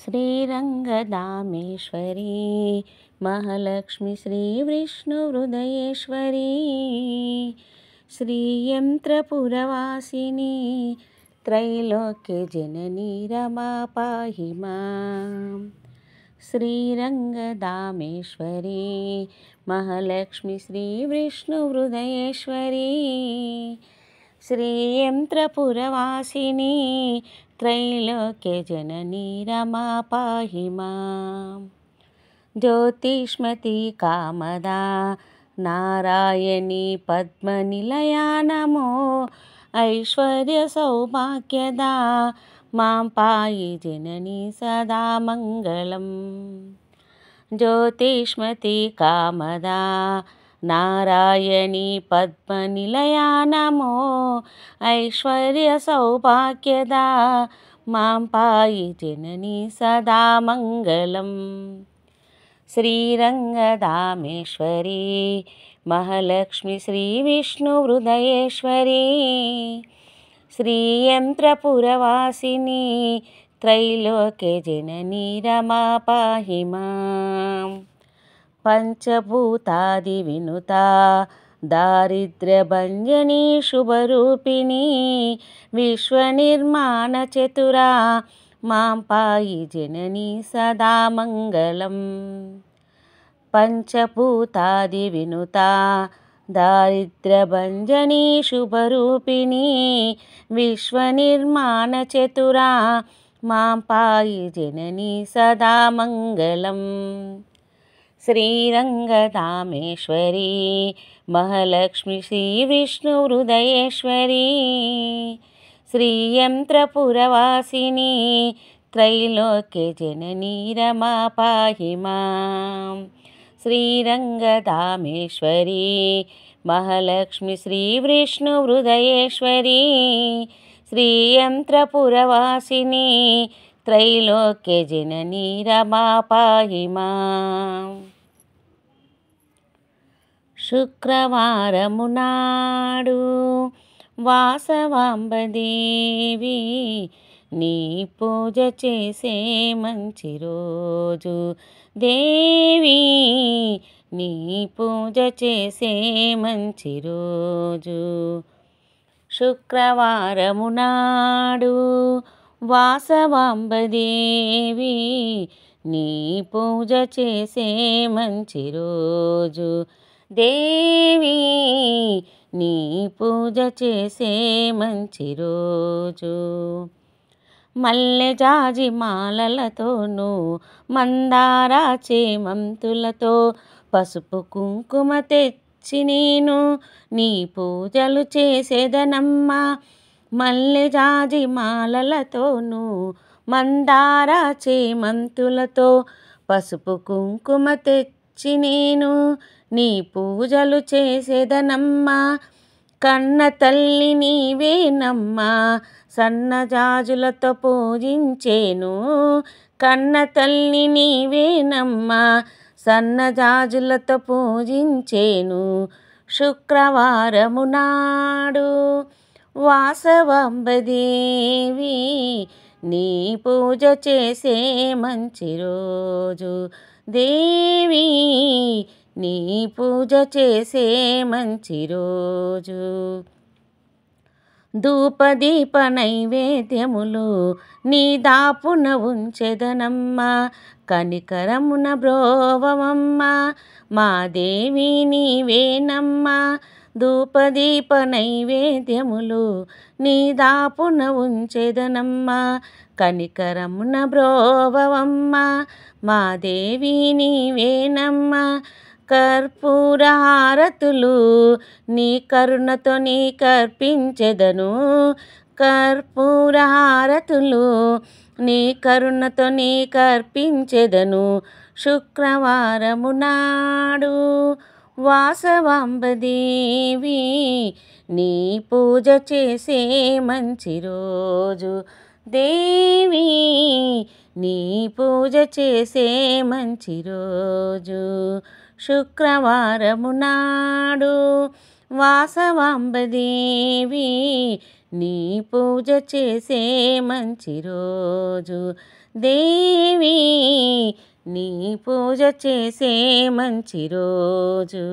శ్రీరంగదామేశ్వరీ మహాలక్ష్మి శ్రీవిష్ణుహృదయేశ్వరీ శ్రీయంత్రపురవాసిని త్రైలోక్యజననీ రమా పాహి మాం. శ్రీరంగదామేశ్వరీ మహాలక్ష్మి శ్రీవిష్ణుహృదయేశ్వరీ శ్రీయంత్రపురవాసిని త్రైలోక్యజననీ రమా పాహి మాం. జ్యోతిష్మతి కామదా నారాయణీ పద్మనిలయా నమో ఐశ్వర్య సౌభాగ్యదా మాం పాయి జననీ సదా మంగళం. జ్యోతిష్మతి కామదా నారాయణీ పద్మనిలయా నమో ఐశ్వర్య సౌభాగ్యదా మాం పాయి జననీ సదా మంగళం. శ్రీరంగదామేశ్వరీ మహాలక్ష్మి శ్రీవిష్ణుహృదయేశ్వరీ శ్రీయంత్రపురవాసిని త్రైలోక్యజననీ రమా పాహి మాం. పంచభూతాది వినుతా దారిద్ర్యభంజనీ శుభరూపిణీ విశ్వనిర్మాణ చతురా మాం పాయి జననీ సదా మంగళం. పంచభూతాది వినుతా దారిద్ర్యభంజనీ శుభరూపిణీ విశ్వనిర్మాణ చతురా మాం పాయి జననీ సదా మంగళం. శ్రీరంగదామేశ్వరీ మహాలక్ష్మి శ్రీవిష్ణుహృదయేశ్వరీ శ్రీయంత్రపురవాసిని త్రైలోక్యజననీ రమా పాహి మాం. శ్రీరంగదామేశ్వరీ మహాలక్ష్మి శ్రీవిష్ణుహృదయేశ్వరీ శ్రీయంత్రపురవాసిని త్రైలోక్యజననీ రమా పాహి మాం. శుక్రవారము నాడు వాసవాంబదేవి నీ పూజ చేసే మంచి రోజు దేవి నీ పూజ చేసే మంచి రోజు. శుక్రవారము నాడు వాసవాంబదేవి నీ పూజ చేసే మంచి రోజు దేవి నీ పూజ చేసే మంచి రోజు. మల్లె జాజి మాలలతోనూ మందార చేమంతులతో పసుపు కుంకుమ తెచ్చి నేను నీ పూజలు చేసేదనమ్మా. మల్లె జాజి మాలలతోనూ మందార చేమంతులతో పసుపు కుంకుమ తెచ్చి నేను నీ పూజలు చేసేదనమ్మా. కన్న తల్లి నీవేనమ్మా సన్నజాజులతో పూజించేను. కన్న తల్లి నీవేనమ్మా సన్నజాజులతో పూజించేను. శుక్రవారము నాడు వాసవాంబదేవి నీ పూజ చేసే మంచి రోజు దేవి నీ పూజ చేసే మంచి రోజు. ధూపదీప నైవేద్యములు నీ దాపున ఉంచెదనమ్మా. కనికరమున బ్రోవమమ్మా మా దేవి నీవేనమ్మా. ధూపదీప నైవేద్యములు నీ దాపున ఉంచెదనమ్మా. కనికరమున బ్రోవమమ్మా మా దేవి నీవేనమ్మా. కర్పూర హారతులు నీ కరుణతో నీ కర్పించెదను. కర్పూర హారతులు నీ కరుణతో నీ కర్పించెదను. శుక్రవారము నాడు వాసవాంబదేవి నీ పూజ చేసే మంచి రోజు దేవి నీ పూజ చేసే మంచి రోజు. శుక్రవారము నాడు వాసవాంబదేవి నీ పూజ చేసే మంచి రోజు దేవి నీ పూజ చేసే మంచి రోజు.